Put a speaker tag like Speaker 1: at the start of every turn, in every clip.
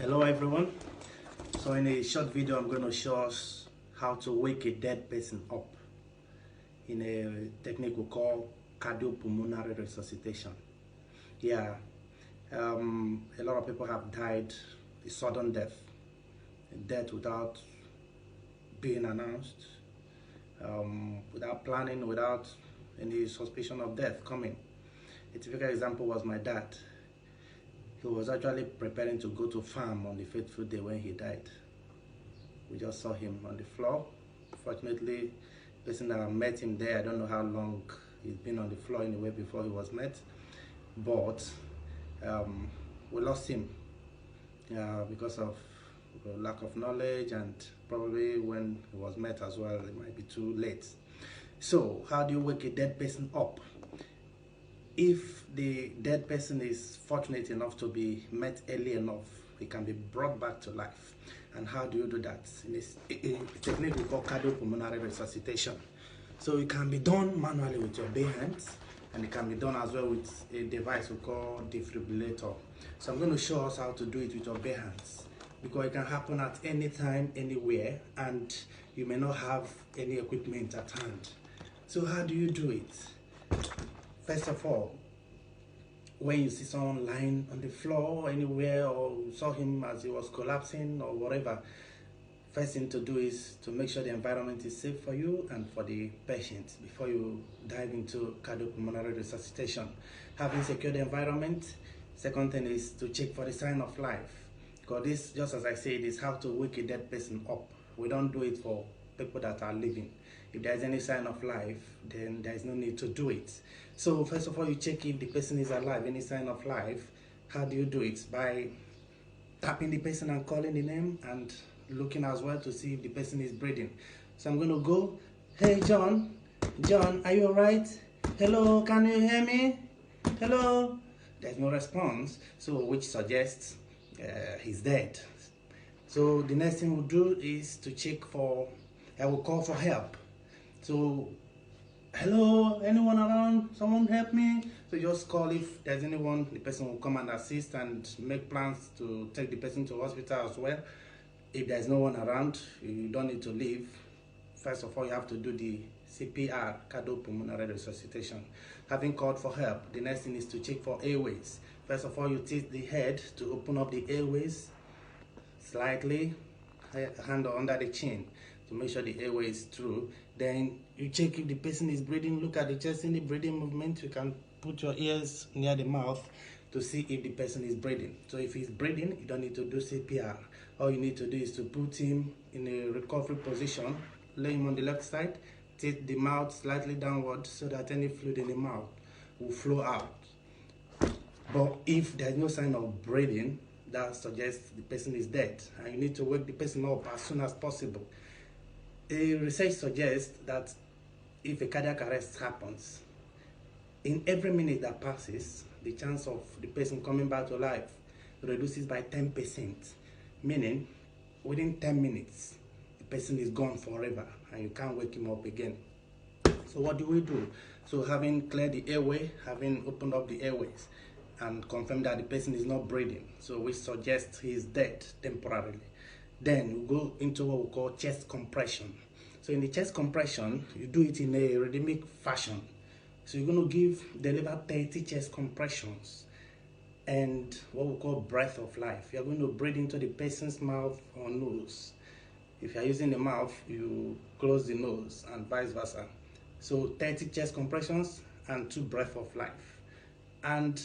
Speaker 1: Hello everyone. So in a short video I'm going to show us how to wake a dead person up in a technique we call cardiopulmonary resuscitation. Yeah, a lot of people have died a sudden death without being announced, without planning, without any suspicion of death coming. A typical example was my dad. He was actually preparing to go to farm on the fateful day when he died. We just saw him on the floor. Fortunately, the person that met him there, I don't know how long he's been on the floor anyway before he was met, but we lost him because of lack of knowledge, and probably when he was met as well, it might be too late. So how do you wake a dead person up? If the dead person is fortunate enough to be met early enough, he can be brought back to life. And how do you do that? In a technique we call cardiopulmonary resuscitation. So it can be done manually with your bare hands, and it can be done as well with a device we call defibrillator. So I'm going to show us how to do it with your bare hands, because it can happen at any time, anywhere, and you may not have any equipment at hand. So how do you do it? First of all, when you see someone lying on the floor anywhere, or you saw him as he was collapsing or whatever, first thing to do is to make sure the environment is safe for you and for the patient before you dive into cardiopulmonary resuscitation. Having secured the environment, second thing is to check for the sign of life. Because this, just as I said, is how to wake a dead person up. We don't do it for people that are living. If there's any sign of life, then there's no need to do it. So first of all, you check if the person is alive, any sign of life. How do you do it? By tapping the person and calling the name, and looking as well to see if the person is breathing. So I'm going to go, hey John, are you all right? Hello, can you hear me? Hello? There's no response, so which suggests he's dead. So the next thing we'll do is to check for, I will call for help. So, hello, anyone around? Someone help me? So just call if there's anyone, the person will come and assist and make plans to take the person to hospital as well. If there's no one around, you don't need to leave. First of all, you have to do the CPR, cardiopulmonary resuscitation. Having called for help, the next thing is to check for airways. First of all, you tilt the head to open up the airways slightly, hand under the chin to make sure the airway is through. Then you check if the person is breathing. Look at the chest in the breathing movement. You can put your ears near the mouth to see if the person is breathing. So if he's breathing, you don't need to do CPR. All you need to do is to put him in a recovery position, lay him on the left side, tilt the mouth slightly downward so that any fluid in the mouth will flow out. But if there's no sign of breathing, that suggests the person is dead, and you need to wake the person up as soon as possible. A research suggests that if a cardiac arrest happens, in every minute that passes, the chance of the person coming back to life reduces by 10%, meaning within 10 minutes, the person is gone forever and you can't wake him up again. So what do we do? So having cleared the airway, having opened up the airways, and confirmed that the person is not breathing, so we suggest he is dead temporarily. Then we go into what we call chest compression. So in the chest compression, you do it in a rhythmic fashion. So you're going to deliver 30 chest compressions and what we call breath of life. You're going to breathe into the person's mouth or nose. If you're using the mouth, you close the nose, and vice versa. So 30 chest compressions and 2 breath of life. And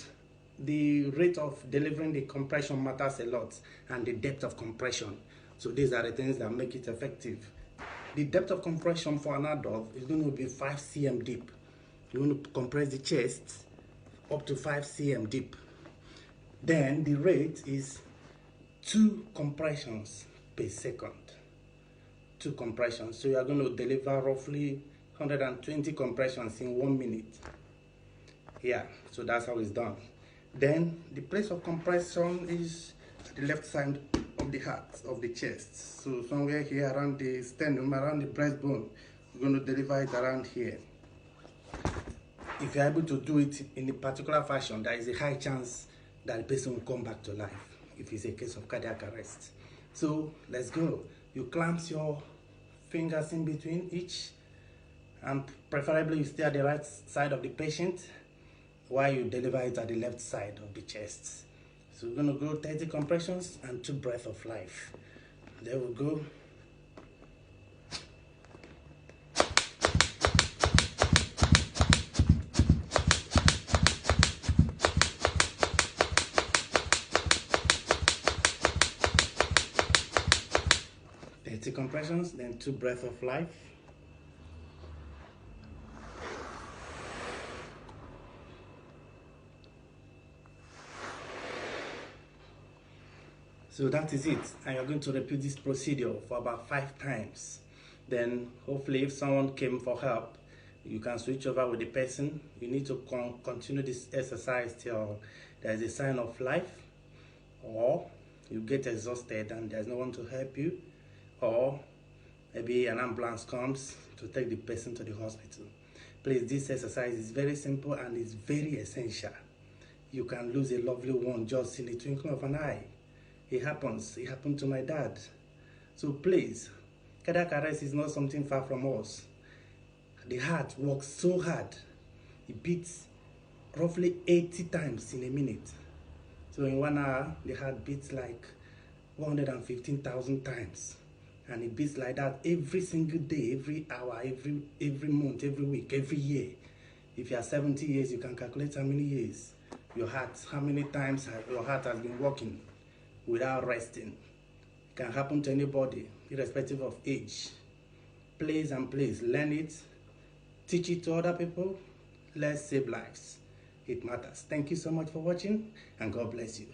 Speaker 1: the rate of delivering the compression matters a lot, and the depth of compression. So these are the things that make it effective. The depth of compression for an adult is going to be 5 cm deep. You're going to compress the chest up to 5 cm deep. Then the rate is 2 compressions per second. 2 compressions. So you are going to deliver roughly 120 compressions in 1 minute. Yeah, so that's how it's done. Then the place of compression is the left side of the heart, of the chest. So somewhere here around the sternum, around the breastbone, we're going to deliver it around here. If you're able to do it in a particular fashion, there is a high chance that the person will come back to life. if it's a case of cardiac arrest. So let's go. You clamp your fingers in between each, and preferably you stay at the right side of the patient while you deliver it at the left side of the chest. So we're going to go 30 compressions and 2 breaths of life. There we go. Compressions, then 2 breaths of life. So that is it, and you're going to repeat this procedure for about 5 times. Then hopefully if someone came for help, you can switch over with the person. You need to continue this exercise till there is a sign of life, or you get exhausted and there's no one to help you, or maybe an ambulance comes to take the person to the hospital. Please, this exercise is very simple and it's very essential. You can lose a lovely one just in the twinkling of an eye. It happens. It happened to my dad. So please, cardiac arrest is not something far from us. The heart works so hard. It beats roughly 80 times in a minute. So in 1 hour, the heart beats like 115,000 times. And it beats like that every single day, every hour, every month, every week, every year. If you are 70 years, you can calculate how many years your heart, how many times your heart has been working without resting. It can happen to anybody, irrespective of age. Please and please learn it, teach it to other people. Let's save lives. It matters. Thank you so much for watching, and God bless you.